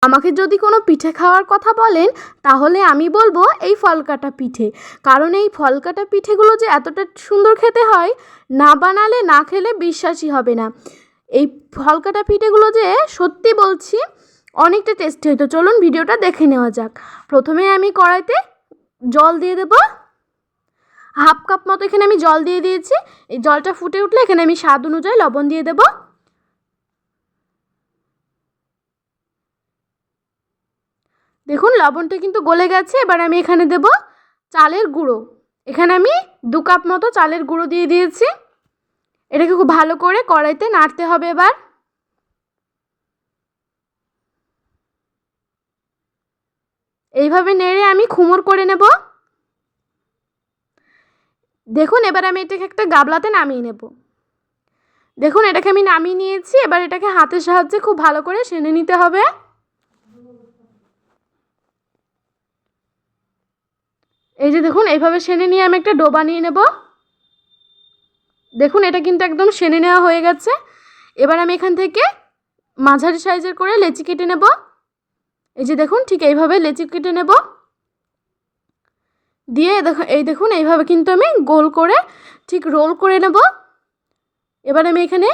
আমাকে যদি কোনো পিঠে খাওয়ার কথা বলেন তাহলে আমি বলবো এই ফলকাটা পিঠে, কারণ এই ফলকাটা পিঠেগুলো যে এতটা সুন্দর খেতে হয়, না বানালে না খেলে বিশ্বাসই হবে না। এই ফলকাটা পিঠেগুলো যে সত্যি বলছি অনেকটা টেস্টি হতো। চলুন ভিডিওটা দেখে নেওয়া যাক। প্রথমে আমি কড়াইতে জল দিয়ে দেব, হাফ কাপ মতো এখানে আমি জল দিয়ে দিয়েছি। এই জলটা ফুটে উঠলে এখানে আমি স্বাদ অনুযায়ী লবণ দিয়ে দেব। দেখুন লবণটা কিন্তু গলে গেছে। এবার আমি এখানে দেব চালের গুঁড়ো। এখানে আমি 2 কাপ মতো চালের গুঁড়ো দিয়ে দিয়েছি। এটাকে খুব ভালো করে কড়াইতে নাড়তে হবে। এবার এইভাবে নেড়ে আমি খুমর করে নেব। দেখুন এবার আমি এটাকে একটা গাবলাতে নামিয়ে নেব। দেখুন এটাকে আমি নামিয়ে নিয়েছি। এবার এটাকে হাতের সাহায্যে খুব ভালো করে সেনে নিতে হবে। এই যে দেখুন এইভাবে সেনে নিয়ে আমি একটা ডো বানিয়ে নেব। দেখুন এটা কিন্তু একদম সেনে নেওয়া হয়ে গেছে। এবার আমি এখান থেকে মাঝারি সাইজের করে লেচি কেটে নেব। এই যে দেখুন ঠিক এইভাবে লেচি কেটে নেব। দিয়ে দেখুন এইভাবে কিন্তু আমি গোল করে ঠিক রোল করে নেব। এবার আমি এখানে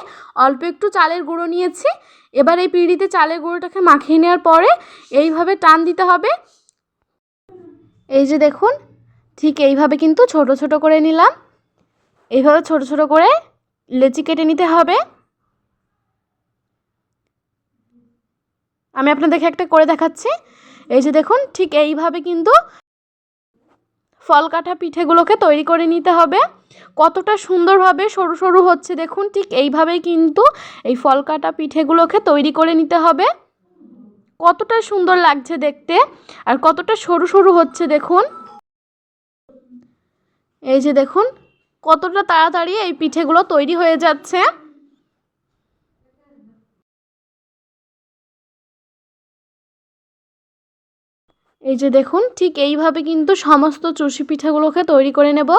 অল্প একটু চালের গুঁড়ো নিয়েছি। এবার এই পিঁড়িতে চালের গুঁড়োটাকে মাখিয়ে নেওয়ার পরে এইভাবে টান দিতে হবে। এই যে দেখুন ঠিক এইভাবে কিন্তু ছোট ছোট করে নিলাম। এইভাবে ছোট ছোট করে লেচি কেটে নিতে হবে। আমি আপনাদেরকে একটা করে দেখাচ্ছি। এই যে দেখুন ঠিক এইভাবে কিন্তু ফলকাটা পিঠেগুলোকে তৈরি করে নিতে হবে। কতটা সুন্দরভাবে সরু সরু হচ্ছে দেখুন। ঠিক এইভাবেই কিন্তু এই ফলকাটা পিঠেগুলোকে তৈরি করে নিতে হবে। কতটা সুন্দর লাগছে দেখতে আর কতটা সরু সরু হচ্ছে দেখুন। এই যে দেখুন কতটা তাড়াতাড়ি এই পিঠেগুলো তৈরি হয়ে যাচ্ছে। এই যে দেখুন ঠিক এইভাবে কিন্তু সমস্ত চুষি পিঠাগুলোকে তৈরি করে নেব।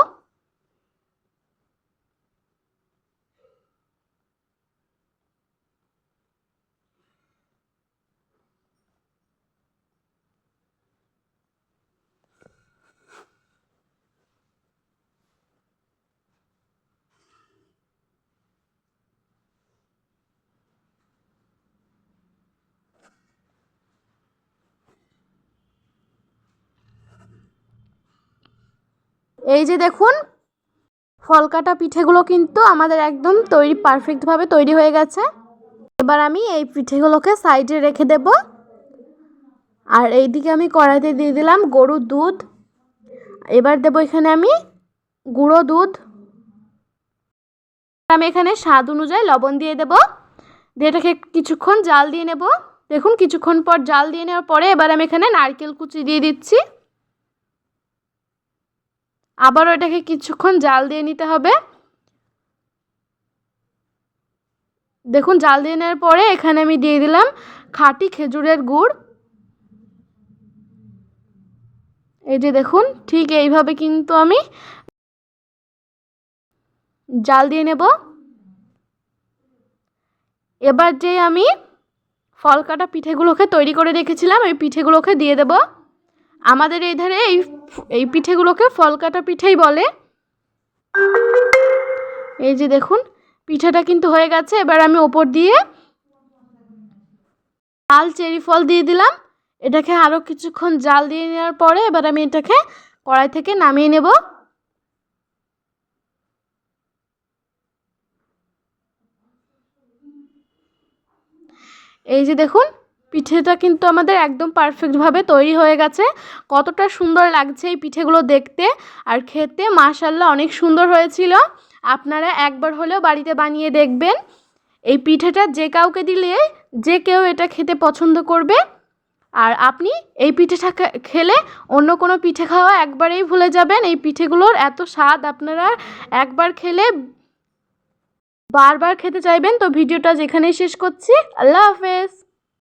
এই যে দেখুন ফলকাটা পিঠেগুলো কিন্তু আমাদের একদম পারফেক্টভাবে তৈরি হয়ে গেছে। এবার আমি এই পিঠেগুলোকে সাইডে রেখে দেব। আর এইদিকে আমি কড়াইতে দিয়ে দিলাম গরুর দুধ। এবার দেব এখানে আমি গুঁড়ো দুধ। আমি এখানে স্বাদ অনুযায়ী লবণ দিয়ে দেব। দিয়ে এটাকে কিছুক্ষণ জাল দিয়ে নেব। দেখুন কিছুক্ষণ পর জাল দিয়ে নেওয়ার পরে এবার আমি এখানে নারকেল কুচি দিয়ে দিচ্ছি। আবারও এটাকে কিছুক্ষণ জাল দিয়ে নিতে হবে। দেখুন জাল দিয়ে নেওয়ার পরে এখানে আমি দিয়ে দিলাম খাঁটি খেজুরের গুড়। এই যে দেখুন ঠিক এইভাবে কিন্তু আমি জাল দিয়ে নেব। এবার যে আমি ফলকাটা পিঠেগুলোকে তৈরি করে রেখেছিলাম এই পিঠেগুলোকে দিয়ে দেব। আমাদের এই ধারে এই পিঠেগুলোকে ফলকাটা পিঠেই বলে। এই যে দেখুন পিঠাটা কিন্তু হয়ে গেছে। এবার আমি ওপর দিয়ে লাল চেরি ফল দিয়ে দিলাম। এটাকে আরও কিছুক্ষণ জাল দিয়ে নেওয়ার পরে এবার আমি এটাকে কড়াই থেকে নামিয়ে নেব। এই যে দেখুন পিঠেটা কিন্তু আমাদের একদম পারফেক্টভাবে তৈরি হয়ে গেছে। কতটা সুন্দর লাগছে এই পিঠেগুলো দেখতে আর খেতে মাশাআল্লাহ অনেক সুন্দর হয়েছিল। আপনারা একবার হলেও বাড়িতে বানিয়ে দেখবেন। এই পিঠেটা যে কাউকে দিলে যে কেউ এটা খেতে পছন্দ করবে। আর আপনি এই পিঠেটা খেলে অন্য কোনো পিঠে খাওয়া একবারেই ভুলে যাবেন। এই পিঠেগুলোর এত স্বাদ আপনারা একবার খেলে বারবার খেতে চাইবেন। তো ভিডিওটা যেখানেই শেষ করছি। আল্লাহ হাফেজ।